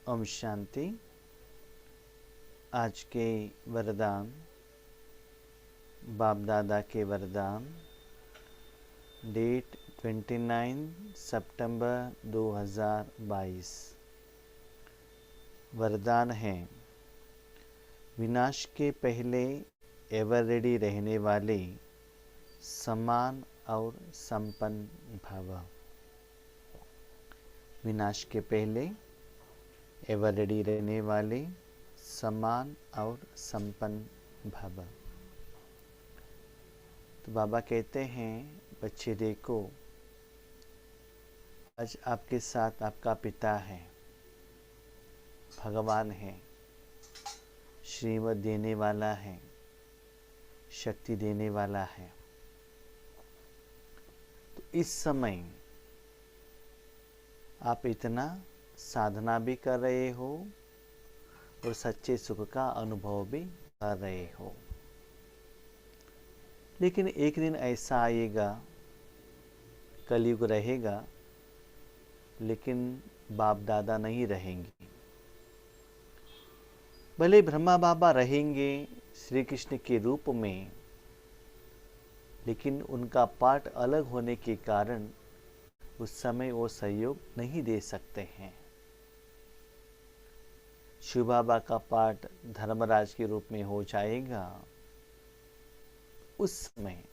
ओम शांति। आज के वरदान, बाप दादा के वरदान, डेट 29 सितंबर 2022। वरदान है, विनाश के पहले एवर रेडी रहने वाले समान और संपन्न भव। विनाश के पहले एवर रेडी रहने वाले समान और संपन्न भव। तो बाबा कहते हैं, बच्चे देखो, आज आपके साथ आपका पिता है, भगवान है, श्रीमत देने वाला है, शक्ति देने वाला है। तो इस समय आप इतना साधना भी कर रहे हो और सच्चे सुख का अनुभव भी कर रहे हो। लेकिन एक दिन ऐसा आएगा, कलयुग रहेगा, लेकिन बाप दादा नहीं रहेंगे। भले ब्रह्मा बाबा रहेंगे श्री कृष्ण के रूप में, लेकिन उनका पाठ अलग होने के कारण उस समय वो सहयोग नहीं दे सकते हैं। शिव बाबा का पाठ धर्मराज के रूप में हो जाएगा। उस समय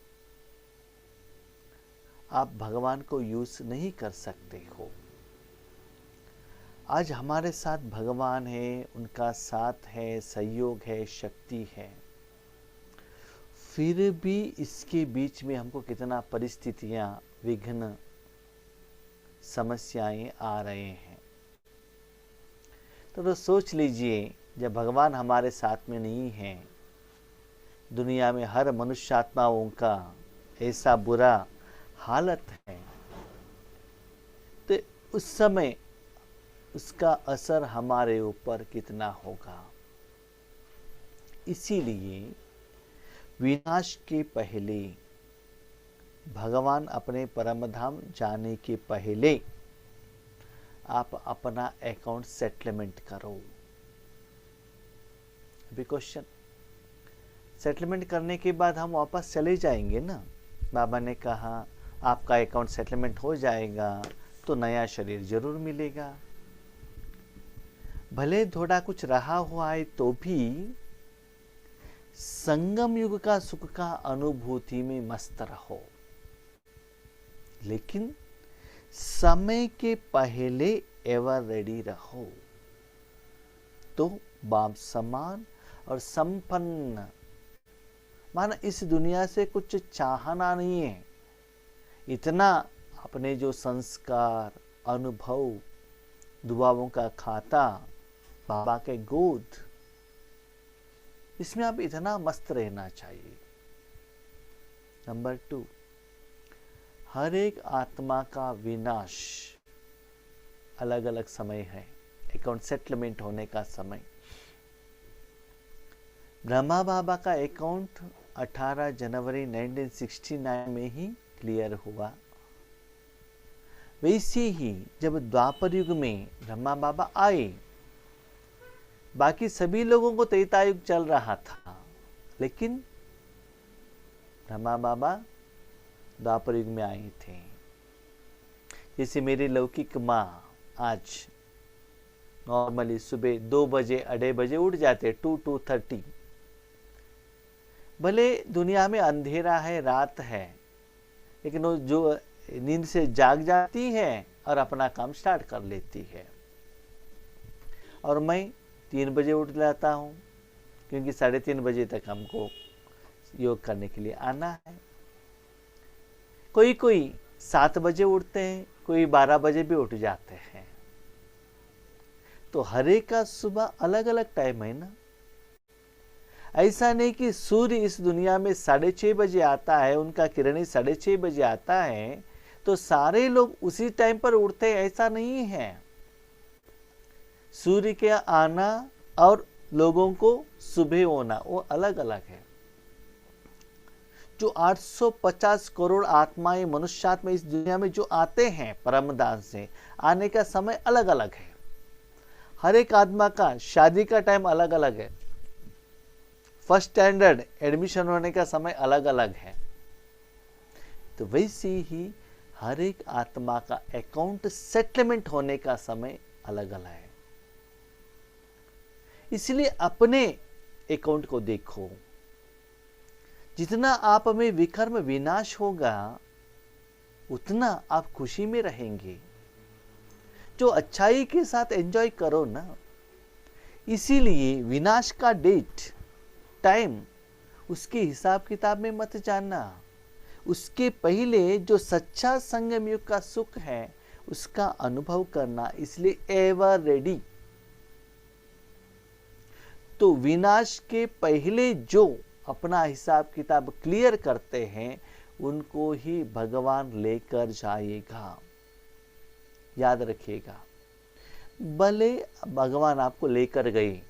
आप भगवान को यूज नहीं कर सकते हो। आज हमारे साथ भगवान है, उनका साथ है, सहयोग है, शक्ति है। फिर भी इसके बीच में हमको कितना परिस्थितियां, विघ्न, समस्याएं आ रहे हैं। तो सोच लीजिए, जब भगवान हमारे साथ में नहीं है, दुनिया में हर मनुष्यात्माओं का ऐसा बुरा हालत है, तो उस समय उसका असर हमारे ऊपर कितना होगा। इसीलिए विनाश के पहले, भगवान अपने परम धाम जाने के पहले आप अपना अकाउंट सेटलमेंट करो। अभी क्वेश्चन, सेटलमेंट करने के बाद हम वापस चले जाएंगे ना। बाबा ने कहा आपका अकाउंट सेटलमेंट हो जाएगा तो नया शरीर जरूर मिलेगा। भले थोड़ा कुछ रहा हुआ है तो भी संगम युग का सुख का अनुभूति में मस्त रहो। लेकिन समय के पहले एवर रेडी रहो, तो बाप समान और संपन्न। माना इस दुनिया से कुछ चाहना नहीं है। इतना अपने जो संस्कार, अनुभव, दुआओं का खाता, बाबा के गोद, इसमें आप इतना मस्त रहना चाहिए। नंबर 2, हर एक आत्मा का विनाश अलग अलग समय है। अकाउंट सेटलमेंट होने का समय, ब्रह्मा बाबा का अकाउंट 18 जनवरी 1969 में ही क्लियर हुआ। वैसे ही जब द्वापर युग में ब्रह्मा बाबा आए, बाकी सभी लोगों को त्रेता युग चल रहा था, लेकिन ब्रह्मा बाबा द्वापर युग में आए थे। जैसे मेरी लौकिक माँ आज नॉर्मली सुबह 2 बजे, 2:30 बजे उठ जाते, 2:30। भले दुनिया में अंधेरा है, रात है, लेकिन वो जो नींद से जाग जाती है और अपना काम स्टार्ट कर लेती है। और मैं 3 बजे उठ जाता हूँ, क्योंकि 3:30 बजे तक हमको योग करने के लिए आना है। कोई 7 बजे उठते हैं, कोई 12 बजे भी उठ जाते हैं। तो हर एक का सुबह अलग अलग टाइम है ना। ऐसा नहीं कि सूर्य इस दुनिया में 6:30 बजे आता है, उनका किरण 6:30 बजे आता है तो सारे लोग उसी टाइम पर उठते हैं, ऐसा नहीं है। सूर्य के आना और लोगों को सुबह होना वो अलग अलग है। जो 850 करोड़ आत्माएं, मनुष्यात्मा इस दुनिया में जो आते हैं परमदान से, आने का समय अलग अलग है। हर एक आत्मा का शादी का टाइम अलग अलग है, फर्स्ट स्टैंडर्ड एडमिशन होने का समय अलग अलग है। तो वैसे ही हर एक आत्मा का अकाउंट सेटलमेंट होने का समय अलग अलग है। इसलिए अपने अकाउंट को देखो, जितना आप में विकर्म विनाश होगा उतना आप खुशी में रहेंगे। जो अच्छाई के साथ एंजॉय करो ना। इसीलिए विनाश का डेट टाइम उसके हिसाब किताब में मत जानना। उसके पहले जो सच्चा संगम युग का सुख है उसका अनुभव करना, इसलिए एवर रेडी। तो विनाश के पहले जो अपना हिसाब किताब क्लियर करते हैं उनको ही भगवान लेकर जाएगा। याद रखिएगा, भले भगवान आपको लेकर गए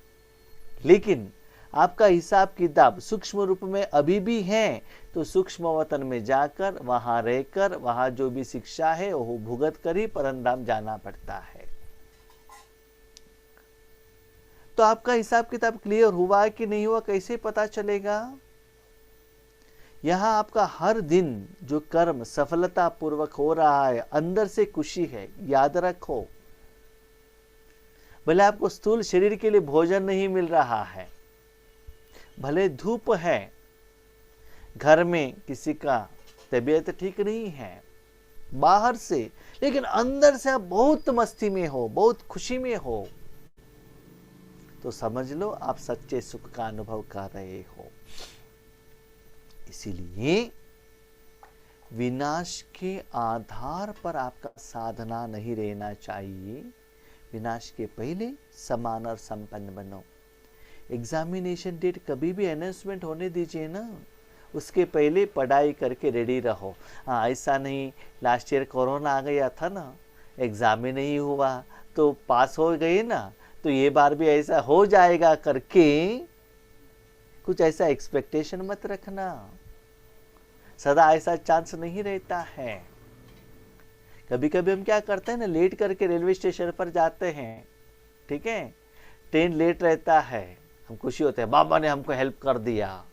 लेकिन आपका हिसाब किताब सूक्ष्म रूप में अभी भी है, तो सूक्ष्म वतन में जाकर वहां रहकर वहां जो भी शिक्षा है वो भुगत कर ही परमधाम जाना पड़ता है। तो आपका हिसाब किताब क्लियर हुआ कि नहीं हुआ कैसे पता चलेगा? यहां आपका हर दिन जो कर्म सफलता पूर्वक हो रहा है, अंदर से खुशी है। याद रखो, भले आपको स्थूल शरीर के लिए भोजन नहीं मिल रहा है, भले धूप है, घर में किसी का तबीयत ठीक नहीं है बाहर से, लेकिन अंदर से आप बहुत मस्ती में हो, बहुत खुशी में हो, तो समझ लो आप सच्चे सुख का अनुभव कर रहे हो। इसीलिए विनाश के आधार पर आपका साधना नहीं रहना चाहिए। विनाश के पहले समान और संपन्न बनो। एग्जामिनेशन डेट कभी भी अनाउंसमेंट होने दीजिए ना, उसके पहले पढ़ाई करके रेडी रहो। हाँ, ऐसा नहीं लास्ट ईयर कोरोना आ गया था ना, एग्जाम ही नहीं हुआ तो पास हो गए ना, तो ये बार भी ऐसा हो जाएगा करके कुछ ऐसा एक्सपेक्टेशन मत रखना। सदा ऐसा चांस नहीं रहता है। कभी कभी हम क्या करते हैं ना, लेट करके रेलवे स्टेशन पर जाते हैं, ठीक है, ट्रेन लेट रहता है, हम खुशी होते हैं बाबा ने हमको हेल्प कर दिया।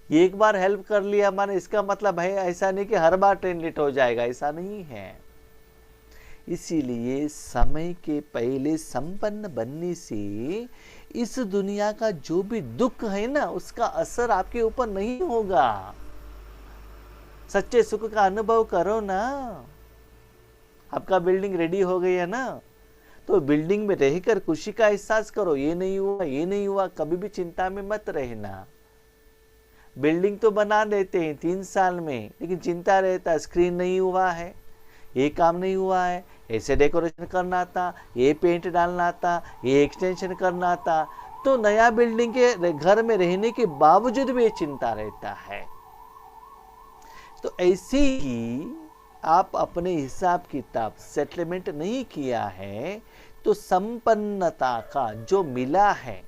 एक बार हेल्प कर लिया माने इसका मतलब है ऐसा नहीं कि हर बार ट्रेन लेट हो जाएगा, ऐसा नहीं है। इसीलिए समय के पहले संपन्न बनने से इस दुनिया का जो भी दुख है ना उसका असर आपके ऊपर नहीं होगा। सच्चे सुख का अनुभव करो ना। आपका बिल्डिंग रेडी हो गई है ना, तो बिल्डिंग में रहकर खुशी का एहसास करो। ये नहीं हुआ, ये नहीं हुआ, कभी भी चिंता में मत रहना। बिल्डिंग तो बना देते हैं 3 साल में, लेकिन चिंता रहता है स्क्रीन नहीं हुआ है, ये काम नहीं हुआ है, ऐसे डेकोरेशन करना था, ये पेंट डालना था, ये एक्सटेंशन करना था। तो नया बिल्डिंग के घर में रहने के बावजूद भी ये चिंता रहता है। तो ऐसे ही आप अपने हिसाब किताब सेटलमेंट नहीं किया है, तो संपन्नता का जो मिला है,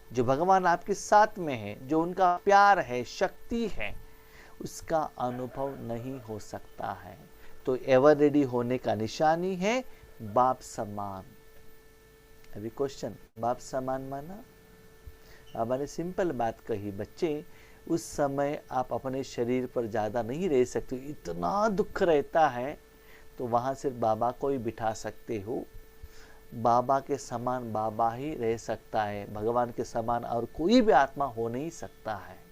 जो भगवान आपके साथ में है, जो उनका प्यार है, शक्ति है, उसका अनुभव नहीं हो सकता है। तो एवर रेडी होने का निशानी है बाप समान। अभी क्वेश्चन, बाप समान माना? बाबा ने सिंपल बात कही, बच्चे उस समय आप अपने शरीर पर ज़्यादा नहीं रह सकते, इतना दुख रहता है, तो वहाँ सिर्फ बाबा को ही बिठा सकते हो। बाबा के समान बाबा ही रह सकता है, भगवान के समान और कोई भी आत्मा हो नहीं सकता है।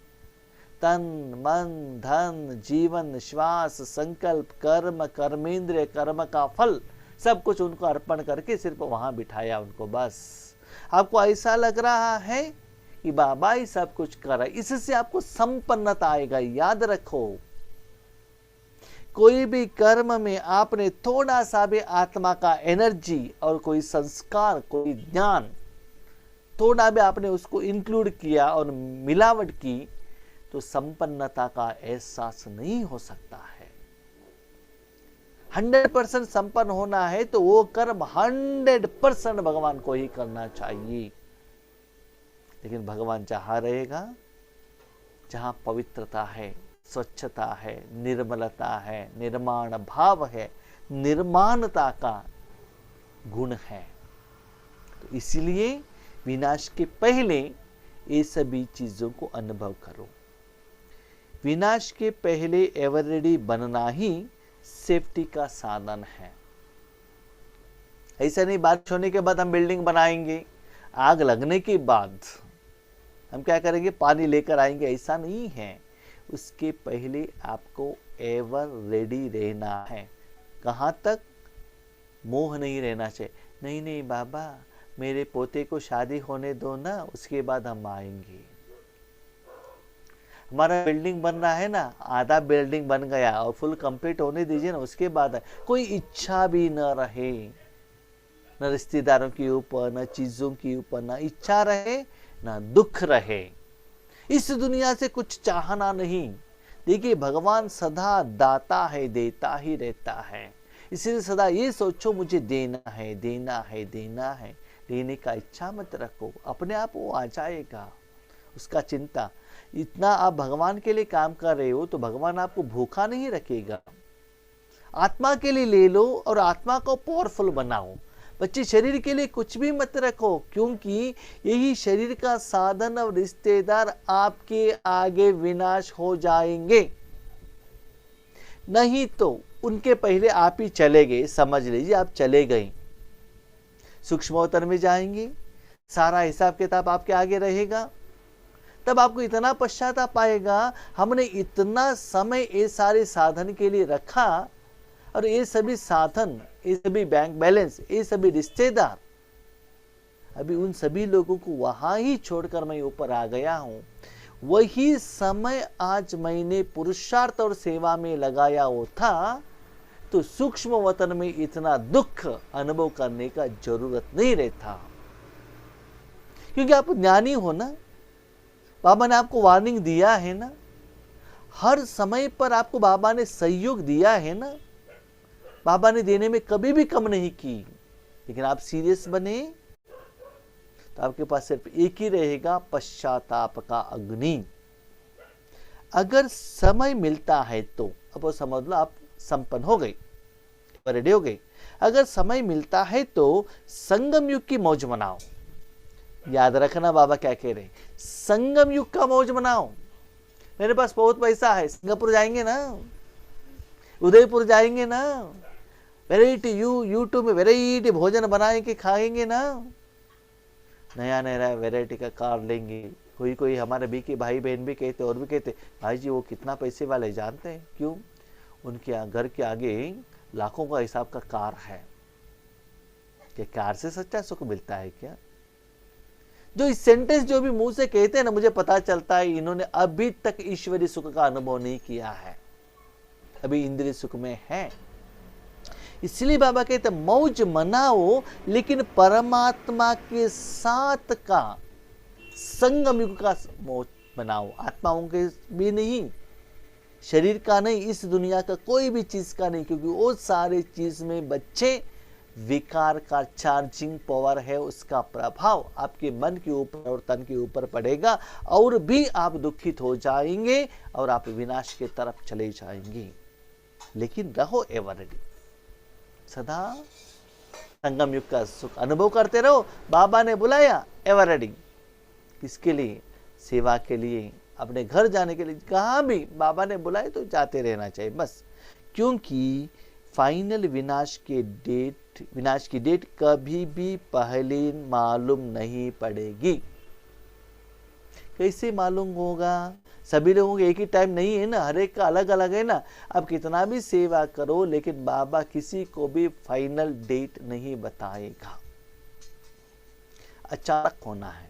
तन मन धन जीवन श्वास संकल्प कर्म कर्मेंद्रिय कर्म का फल सब कुछ उनको अर्पण करके सिर्फ वहां बिठाया उनको। बस आपको ऐसा लग रहा है कि बाबा ही सब कुछ कर रहा है, इससे आपको संपन्नता आएगा। याद रखो, कोई भी कर्म में आपने थोड़ा सा भी आत्मा का एनर्जी और कोई संस्कार कोई ज्ञान थोड़ा भी आपने उसको इंक्लूड किया और मिलावट की, तो संपन्नता का एहसास नहीं हो सकता है। 100% संपन्न होना है तो वो कर्म 100% भगवान को ही करना चाहिए। लेकिन भगवान जहां रहेगा जहां पवित्रता है, स्वच्छता है, निर्मलता है, निर्माण भाव है, निर्माणता का गुण है, तो इसलिए विनाश के पहले ये सभी चीजों को अनुभव करो। विनाश के पहले एवर रेडी बनना ही सेफ्टी का साधन है। ऐसा नहीं बारिश होने के बाद हम बिल्डिंग बनाएंगे, आग लगने के बाद हम क्या करेंगे, पानी लेकर आएंगे, ऐसा नहीं है। उसके पहले आपको एवर रेडी रहना है। कहाँ तक? मोह नहीं रहना चाहिए। नहीं नहीं बाबा, मेरे पोते को शादी होने दो ना, उसके बाद हम आएंगे। हमारा बिल्डिंग बन रहा है ना, आधा बिल्डिंग बन गया और फुल कंप्लीट होने दीजिए ना, उसके बाद कोई इच्छा भी न रहे, न रिश्तेदारों के ऊपर, न चीजों के ऊपर, न इच्छा रहे, न दुख रहे। इस दुनिया से कुछ चाहना नहीं। देखिए भगवान सदा दाता है, देता ही रहता है। इसलिए सदा ये सोचो मुझे देना है, देना है, देना है। लेने का इच्छा मत रखो, अपने आप वो आ जाएगा। उसका चिंता इतना आप भगवान के लिए काम कर रहे हो तो भगवान आपको भूखा नहीं रखेगा। आत्मा के लिए ले लो और आत्मा को पावरफुल बनाओ। बच्चे शरीर के लिए कुछ भी मत रखो, क्योंकि यही शरीर का साधन और रिश्तेदार आपके आगे विनाश हो जाएंगे। नहीं तो उनके पहले आप ही चले गए, समझ लीजिए आप चले गए। सूक्ष्मोत्तर में जाएंगे, सारा हिसाब किताब आपके आगे रहेगा। तब आपको इतना पश्चाताप आएगा, हमने इतना समय ये सारे साधन के लिए रखा और ये सभी साधन, ये सभी बैंक बैलेंस, ये सभी रिश्तेदार, अभी उन सभी लोगों को वहां ही छोड़कर मैं ऊपर आ गया हूं। वही समय आज मैंने पुरुषार्थ और सेवा में लगाया हो था तो सूक्ष्म वतन में इतना दुख अनुभव करने का जरूरत नहीं रहता, क्योंकि आप ज्ञानी हो ना। बाबा ने आपको वार्निंग दिया है ना, हर समय पर आपको बाबा ने सहयोग दिया है ना। बाबा ने देने में कभी भी कम नहीं की, लेकिन आप सीरियस बने तो आपके पास सिर्फ एक ही रहेगा, पश्चाताप का अग्नि। अगर समय मिलता है तो अब वो समझ लो आप संपन्न हो गए, रेडी हो गए। अगर समय मिलता है तो संगम युग की मौज मनाओ। याद रखना बाबा क्या कह रहे हैं, संगम युग का मौज मनाओ। मेरे पास बहुत पैसा है, सिंगापुर जाएंगे ना, उदयपुर जाएंगे ना, वेराइटी यूट्यूब में वेराइटी भोजन बनाए के खाएंगे ना, नया नया वेराइटी का कार लेंगे। कोई हमारे भी के भाई बहन भी कहते और भी कहते, भाई जी वो कितना पैसे वाले जानते हैं? क्यों? उनके घर के आगे लाखों का हिसाब का कार है। क्या कार से सच्चा सुख मिलता है क्या? जो इस सेंटेंस जो भी मुंह से कहते हैं ना, मुझे पता चलता है इन्होंने अभी तक ईश्वरीय सुख का अनुभव नहीं किया है, अभी इंद्रिय सुख में है। इसलिए बाबा कहते मौज मनाओ, लेकिन परमात्मा के साथ का संगम युग का मौज मनाओ। आत्माओं के भी नहीं, शरीर का नहीं, इस दुनिया का कोई भी चीज का नहीं, क्योंकि वो सारे चीज में बच्चे विकार का चार्जिंग पावर है, उसका प्रभाव आपके मन के ऊपर और तन के ऊपर पड़ेगा और भी आप दुखित हो जाएंगे और आप विनाश की तरफ चले जाएंगे। लेकिन रहो एवर रेडी, सदा संगम युग का सुख अनुभव करते रहो। बाबा ने बुलाया, एवर रेडी। किसके लिए? सेवा के लिए, अपने घर जाने के लिए, कहाँ भी बाबा ने बुलाए तो जाते रहना चाहिए बस। क्योंकि फाइनल विनाश की डेट कभी भी पहले मालूम नहीं पड़ेगी। कैसे मालूम होगा? सभी लोगों के एक ही टाइम नहीं है ना, हर एक का अलग अलग है ना। अब कितना भी सेवा करो, लेकिन बाबा किसी को भी फाइनल डेट नहीं बताएगा। अचानक होना है,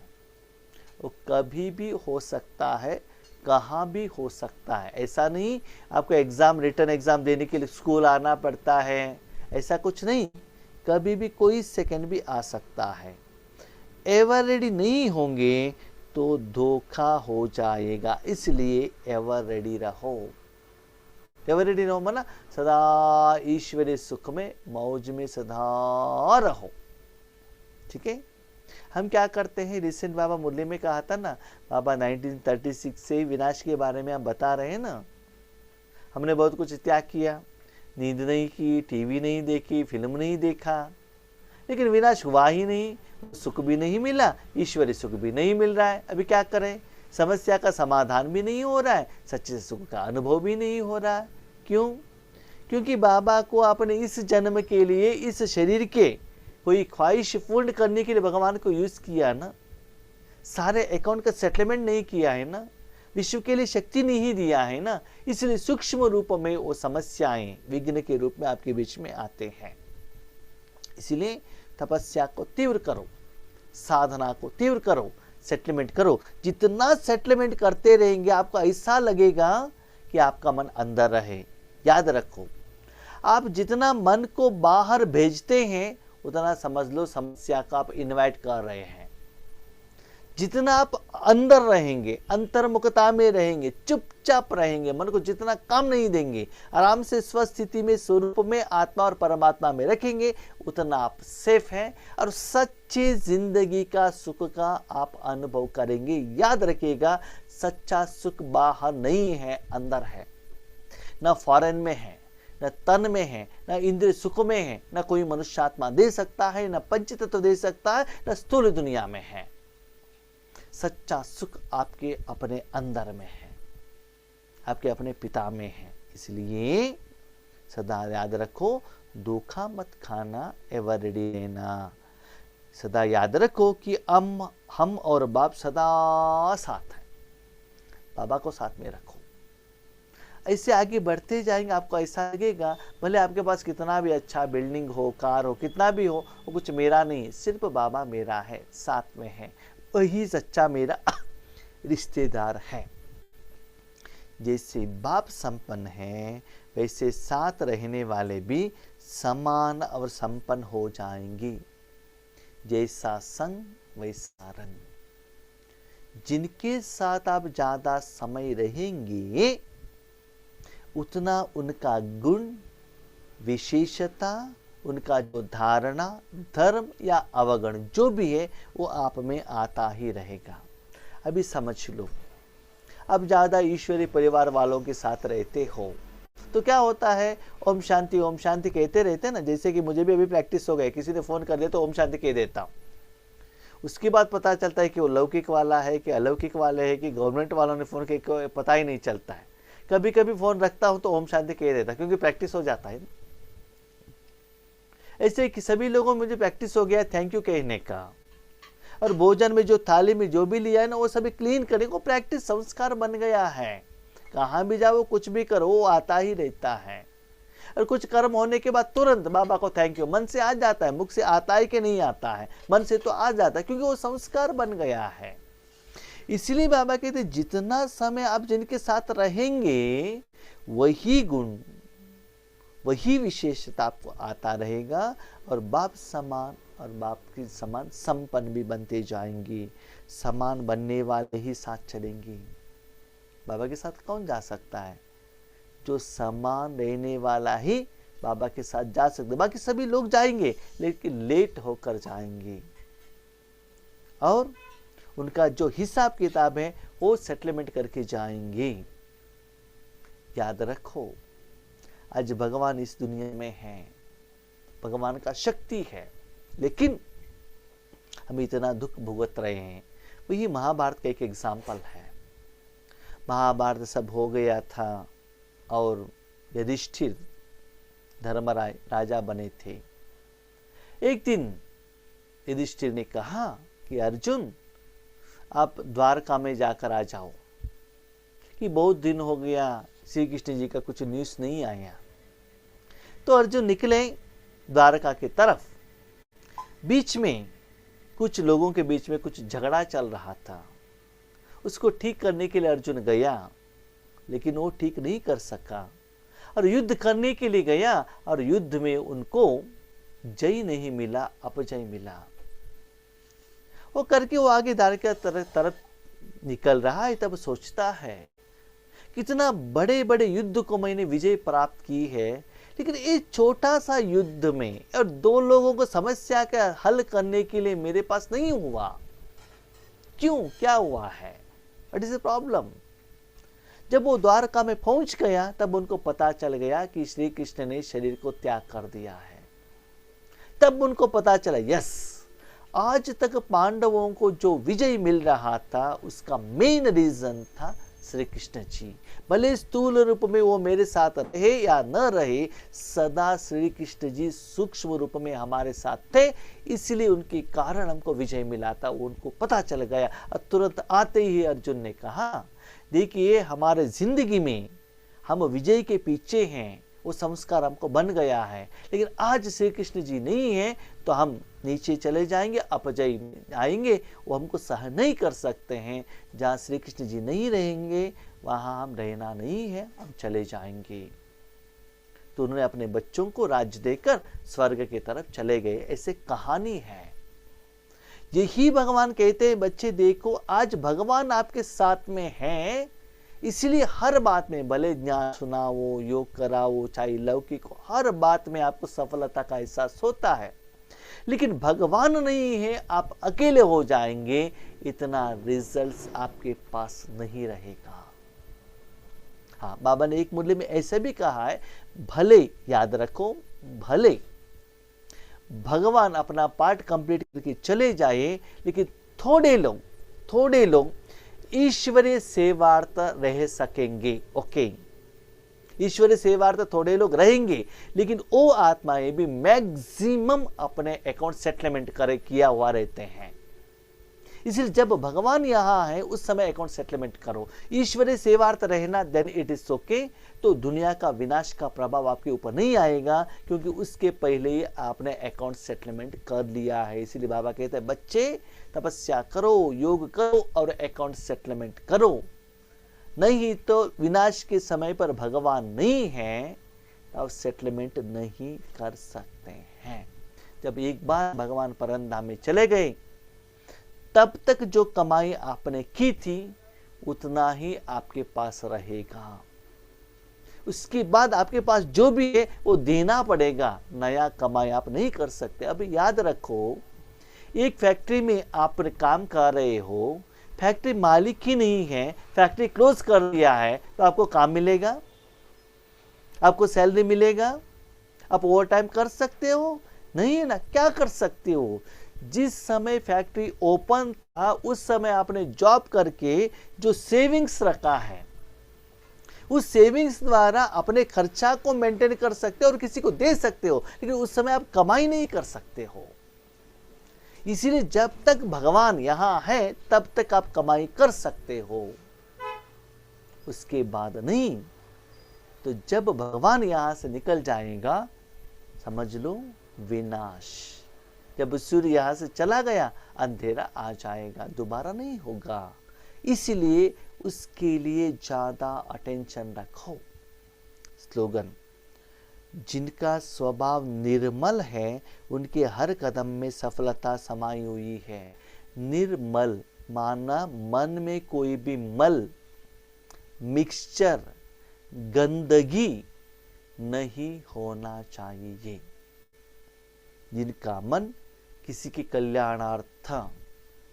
वो कभी भी हो सकता है, कहाँ भी हो सकता है। ऐसा नहीं आपको एग्जाम, रिटर्न एग्जाम देने के लिए स्कूल आना पड़ता है, ऐसा कुछ नहीं। कभी भी कोई सेकंड भी आ सकता है। एवर रेडी नहीं होंगे तो धोखा हो जाएगा, इसलिए एवर रेडी रहो। एवर रेडी रहो माना सदा ईश्वरीय सुख में, मौज में सदा रहो। ठीक है। हम क्या करते हैं, रिसेंट बाबा मुरली में कहा था ना, बाबा 1936 से विनाश के बारे में हम बता रहे हैं ना। हमने बहुत कुछ त्याग किया, नींद नहीं की, टीवी नहीं देखी, फिल्म नहीं देखा, लेकिन विनाश हुआ ही नहीं। सुख भी नहीं मिला, ईश्वरीय सुख भी नहीं मिल रहा है। अभी क्या करें? समस्या का समाधान भी नहीं हो रहा है, सच्चे सुख का अनुभव भी नहीं हो रहा है। क्यों? क्योंकि बाबा को आपने इस जन्म के लिए, इस शरीर के कोई ख्वाहिश पूर्ण करने के लिए भगवान को यूज किया ना, सारे अकाउंट का सेटलमेंट नहीं किया है ना, विश्व के लिए शक्ति नहीं दिया है ना, इसलिए सूक्ष्म रूप में वो समस्याएं विघ्न के रूप में आपके बीच में आते हैं। इसलिए तपस्या को तीव्र करो, साधना को तीव्र करो, सेटलमेंट करो। जितना सेटलमेंट करते रहेंगे आपको ऐसा लगेगा कि आपका मन अंदर रहे। याद रखो, आप जितना मन को बाहर भेजते हैं उतना समझ लो समस्या का आप इनवाइट कर रहे हैं। जितना आप अंदर रहेंगे, अंतर्मुखता में रहेंगे, चुपचाप रहेंगे, मन को जितना काम नहीं देंगे, आराम से स्वस्थ स्थिति में, स्वरूप में, आत्मा और परमात्मा में रखेंगे, उतना आप सेफ हैं और सच्ची जिंदगी का सुख का आप अनुभव करेंगे। याद रखिएगा, सच्चा सुख बाहर नहीं है, अंदर है। न फॉरेन में है, न तन में है, न इंद्रिय सुख में है, न कोई मनुष्यात्मा दे सकता है, न पंचतत्व दे सकता है, न स्थूल दुनिया में है। सच्चा सुख आपके अपने अंदर में है, आपके अपने पिता में है। इसलिए सदा याद रखो, धोखा मत खाना, एवरीडे लेना। सदा याद रखो कि हम और बाप सदा साथ हैं। बाबा को साथ में रखो। ऐसे आगे बढ़ते जाएंगे, आपको ऐसा लगेगा भले आपके पास कितना भी अच्छा बिल्डिंग हो, कार हो, कितना भी हो, वो कुछ मेरा नहीं है, सिर्फ बाबा मेरा है, साथ में है, वही सच्चा मेरा रिश्तेदार है। जैसे बाप संपन्न है, वैसे साथ रहने वाले भी समान और संपन्न हो जाएंगे। जैसा संग वैसा रंग। जिनके साथ आप ज्यादा समय रहेंगे उतना उनका गुण, विशेषता, उनका जो धारणा, धर्म या अवगुण जो भी है वो आप में आता ही रहेगा। अभी समझ लो, अब ज्यादा ईश्वरीय परिवार वालों के साथ रहते हो तो क्या होता है, ओम शांति कहते रहते हैं ना। जैसे कि मुझे भी अभी प्रैक्टिस हो गई, किसी ने फोन कर दिया तो ओम शांति कह देता हूं। उसके बाद पता चलता है कि वो लौकिक वाला है कि अलौकिक वाले है कि गवर्नमेंट वालों ने फोन किया, पता ही नहीं चलता है। कभी कभी फोन रखता हूं तो ओम शांति कह देता, क्योंकि प्रैक्टिस हो जाता है। ऐसे कि सभी लोगों में मुझे प्रैक्टिस हो गया थैंक यू कहने का। और भोजन में जो थाली में जो भी लिया है ना, वो सभी क्लीन करने को प्रैक्टिस, संस्कार बन गया है। कहां भी जाओ, कुछ भी करो, वो आता ही रहता है। और कुछ कर्म होने के बाद तुरंत बाबा को थैंक यू मन से आ जाता है। मुख से आता है कि नहीं आता है, मन से तो आ जाता है, क्योंकि वो संस्कार बन गया है। इसलिए बाबा कहते जितना समय आप जिनके साथ रहेंगे वही गुण, वही विशेषता आपको आता रहेगा और बाप समान और बाप के समान संपन्न भी बनते जाएंगे। समान बनने वाले ही साथ चलेंगे। बाबा के साथ कौन जा सकता है? जो समान रहने वाला ही बाबा के साथ जा सकते। बाकी सभी लोग जाएंगे लेकिन लेट होकर जाएंगे और उनका जो हिसाब किताब है वो सेटलमेंट करके जाएंगे। याद रखो, आज भगवान इस दुनिया में है, भगवान का शक्ति है, लेकिन हम इतना दुख भुगत रहे हैं। वही महाभारत का एक एग्जाम्पल है। महाभारत सब हो गया था और युधिष्ठिर धर्मराय राजा बने थे। एक दिन युधिष्ठिर ने कहा कि अर्जुन आप द्वारका में जाकर आ जाओ, कि बहुत दिन हो गया श्री कृष्ण जी का कुछ न्यूज़ नहीं आया। तो अर्जुन निकले द्वारका की तरफ। बीच में कुछ लोगों के बीच में कुछ झगड़ा चल रहा था। उसको ठीक करने के लिए अर्जुन गया, लेकिन वो ठीक नहीं कर सका और युद्ध करने के लिए गया और युद्ध में उनको जय नहीं मिला, अपजय मिला। वो करके वो आगे द्वारका तरफ निकल रहा है, तब सोचता है कितना बड़े बड़े युद्ध को मैंने विजय प्राप्त की है, लेकिन इस छोटा सा युद्ध में और दो लोगों को समस्या का हल करने के लिए मेरे पास नहीं हुआ। क्यों? क्या हुआ है? What is the problem? जब वो द्वारका में पहुंच गया तब उनको पता चल गया कि श्री कृष्ण ने शरीर को त्याग कर दिया है। तब उनको पता चला, यस आज तक पांडवों को जो विजय मिल रहा था उसका मेन रीजन था श्री कृष्ण जी। भले स्थूल रूप में वो मेरे साथ रहे या न रहे, सदा श्री कृष्ण जी सूक्ष्म रूप में हमारे साथ थे, इसलिए उनके कारण हमको विजय मिला था। वो उनको पता चल गया और तुरंत आते ही अर्जुन ने कहा, देखिए हमारे जिंदगी में हम विजय के पीछे हैं, वो संस्कार हमको बन गया है, लेकिन आज श्री कृष्ण जी नहीं है तो हम नीचे चले जाएंगे, अपजय आएंगे, वो हमको सहन नहीं कर सकते हैं। जहाँ श्री कृष्ण जी नहीं रहेंगे वहाँ हम रहना नहीं है, हम चले जाएंगे। तो उन्होंने अपने बच्चों को राज्य देकर स्वर्ग की तरफ चले गए, ऐसे कहानी है। यही भगवान कहते हैं, बच्चे देखो आज भगवान आपके साथ में है, इसलिए हर बात में भले ज्ञान सुनाओ, योग कराओ, चाहे लौकिक हो, हर बात में आपको सफलता का एहसास होता है। लेकिन भगवान नहीं है, आप अकेले हो जाएंगे, इतना रिजल्ट्स आपके पास नहीं रहेगा। हाँ, बाबा ने एक मूल्य में ऐसे भी कहा है, भले याद रखो, भले भगवान अपना पार्ट कंप्लीट करके चले जाए, लेकिन थोड़े लोग ईश्वरीय सेवार्थ रह सकेंगे। ओके, ईश्वरीय सेवार्थ थोड़े लोग रहेंगे, लेकिन वो आत्माएं भी मैक्सिमम अपने अकाउंट सेटलमेंट किया हुआ रहते हैं। इसलिए जब भगवान यहाँ है उस समय अकाउंट सेटलमेंट करो। ईश्वरीय सेवार्थ रहना देन इट इज ओके, तो दुनिया का विनाश का प्रभाव आपके ऊपर नहीं आएगा, क्योंकि उसके पहले ही आपने अकाउंट सेटलमेंट कर लिया है। इसीलिए बाबा कहते हैं, बच्चे तपस्या करो, योग करो और अकाउंट सेटलमेंट करो, नहीं तो विनाश के समय पर भगवान नहीं है तो सेटलमेंट नहीं कर सकते हैं। जब एक बार भगवान परमधाम में चले गए, तब तक जो कमाई आपने की थी उतना ही आपके पास रहेगा। उसके बाद आपके पास जो भी है वो देना पड़ेगा, नया कमाई आप नहीं कर सकते। अभी याद रखो, एक फैक्ट्री में आप काम कर रहे हो, फैक्ट्री मालिक ही नहीं है, फैक्ट्री क्लोज कर दिया है, तो आपको काम मिलेगा, आपको सैलरी मिलेगा, आप ओवर टाइम कर सकते हो? नहीं है ना। क्या कर सकते हो? जिस समय फैक्ट्री ओपन था उस समय आपने जॉब करके जो सेविंग्स रखा है, उस सेविंग्स द्वारा अपने खर्चा को मेंटेन कर सकते हो और किसी को दे सकते हो, लेकिन उस समय आप कमाई नहीं कर सकते हो। इसीलिए जब तक भगवान यहां है तब तक आप कमाई कर सकते हो, उसके बाद नहीं। तो जब भगवान यहां से निकल जाएगा, समझ लो विनाश। जब सूर्य यहां से चला गया, अंधेरा आ जाएगा, दोबारा नहीं होगा। इसलिए उसके लिए ज्यादा अटेंशन रखो। स्लोगन, जिनका स्वभाव निर्मल है उनके हर कदम में सफलता समाई हुई है। निर्मल माना मन में कोई भी मल, मिक्सचर, गंदगी नहीं होना चाहिए। जिनका मन किसी के कल्याणार्थ,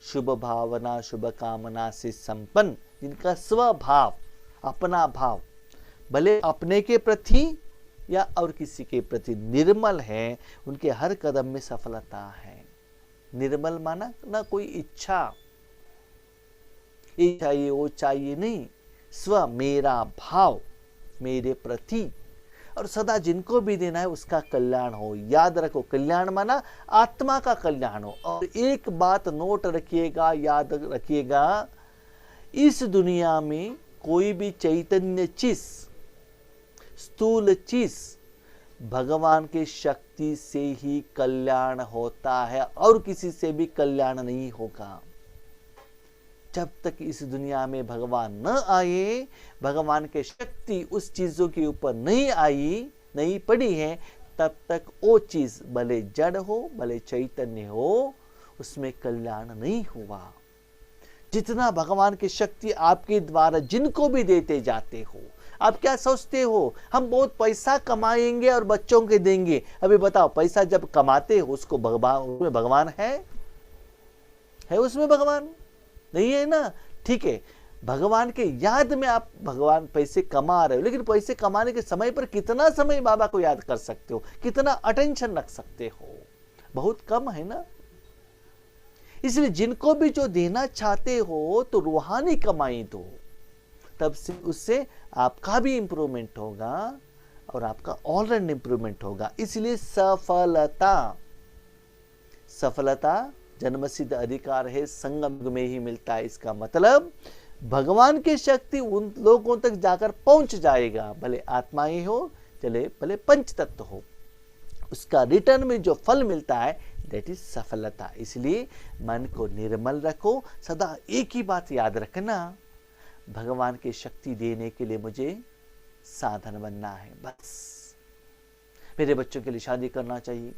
शुभ भावना, शुभ कामना से संपन्न, जिनका स्वभाव, अपना भाव भले अपने के प्रति या और किसी के प्रति निर्मल है, उनके हर कदम में सफलता है। निर्मल माना ना कोई इच्छा, ये चाहिए वो चाहिए नहीं, स्व मेरा भाव मेरे प्रति, और सदा जिनको भी देना है उसका कल्याण हो। याद रखो, कल्याण माना आत्मा का कल्याण हो। और एक बात नोट रखिएगा, याद रखिएगा, इस दुनिया में कोई भी चैतन्य चीज, स्थूल चीज, भगवान की शक्ति से ही कल्याण होता है और किसी से भी कल्याण नहीं होगा। जब तक इस दुनिया में भगवान न आए, भगवान की शक्ति उस चीजों के ऊपर नहीं आई, नहीं पड़ी है, तब तक वो चीज भले जड़ हो भले चैतन्य हो, उसमें कल्याण नहीं हुआ। जितना भगवान की शक्ति आपके द्वारा जिनको भी देते जाते हो, आप क्या सोचते हो हम बहुत पैसा कमाएंगे और बच्चों के देंगे? अभी बताओ, पैसा जब कमाते हो उसको उसमें भगवान है उसमें भगवान नहीं है ना? ठीक है, भगवान के याद में आप भगवान पैसे कमा रहे हो, लेकिन पैसे कमाने के समय पर कितना समय बाबा को याद कर सकते हो, कितना अटेंशन रख सकते हो? बहुत कम है ना। इसलिए जिनको भी जो देना चाहते हो तो रूहानी कमाई दो, तब से उससे आपका भी इंप्रूवमेंट होगा और आपका ऑलराउंड इंप्रूवमेंट होगा। इसलिए सफलता जन्मसिद्ध अधिकार है, संगम में ही मिलता है। इसका मतलब भगवान की शक्ति उन लोगों तक जाकर पहुंच जाएगा, भले आत्माएं हो चले भले पंच तत्व हो, उसका रिटर्न में जो फल मिलता है दैट इज सफलता। इसलिए मन को निर्मल रखो, सदा एक ही बात याद रखना, भगवान की शक्ति देने के लिए मुझे साधन बनना है। बस मेरे बच्चों के लिए शादी करना चाहिए,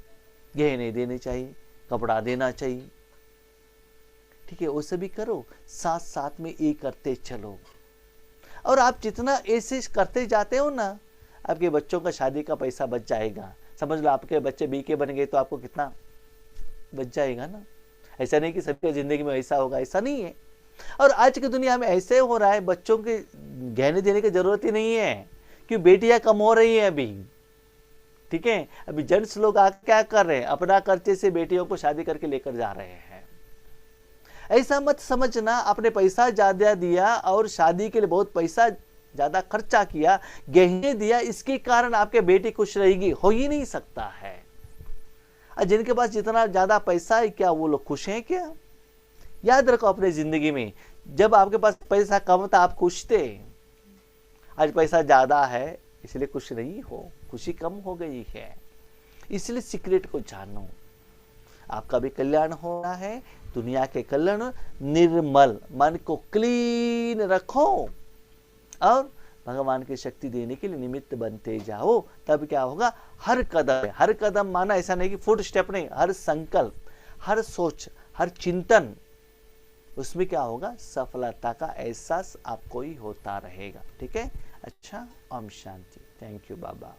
गहने देने चाहिए, कपड़ा देना चाहिए, ठीक है, वो सभी करो, साथ साथ में ये करते चलो। और आप जितना ऐसे करते जाते हो ना, आपके बच्चों का शादी का पैसा बच जाएगा। समझ लो आपके बच्चे बीके बन गए तो आपको कितना बच जाएगा ना। ऐसा नहीं कि सबकी जिंदगी में ऐसा होगा, ऐसा नहीं है। और आज की दुनिया में ऐसे हो रहा है, बच्चों के गहने देने की जरूरत ही नहीं है, क्योंकि बेटियां कम हो रही हैं अभी, ठीक है। अभी जेंट्स लोग क्या कर रहे हैं, अपना खर्चे से बेटियों को शादी करके लेकर जा रहे हैं। ऐसा मत समझना आपने पैसा ज्यादा दिया और शादी के लिए बहुत पैसा ज्यादा खर्चा किया, गहने दिया, इसके कारण आपके बेटी खुश रहेगी, हो ही नहीं सकता है। जिनके पास जितना ज्यादा पैसा है, क्या वो लोग खुश हैं क्या? याद रखो अपने जिंदगी में, जब आपके पास पैसा कम था आप खुश थे, आज पैसा ज्यादा है इसलिए खुश नहीं हो, खुशी कम हो गई है। इसलिए सीक्रेट को जानो, आपका भी कल्याण होना है, दुनिया के कल्याण। निर्मल मन को क्लीन रखो और भगवान की शक्ति देने के लिए निमित्त बनते जाओ, तब क्या होगा, हर कदम माना ऐसा नहीं कि फुट स्टेप नहीं, हर संकल्प, हर सोच, हर चिंतन, उसमें क्या होगा, सफलता का एहसास आपको ही होता रहेगा। ठीक है, अच्छा, Om Shanti. Thank you Baba.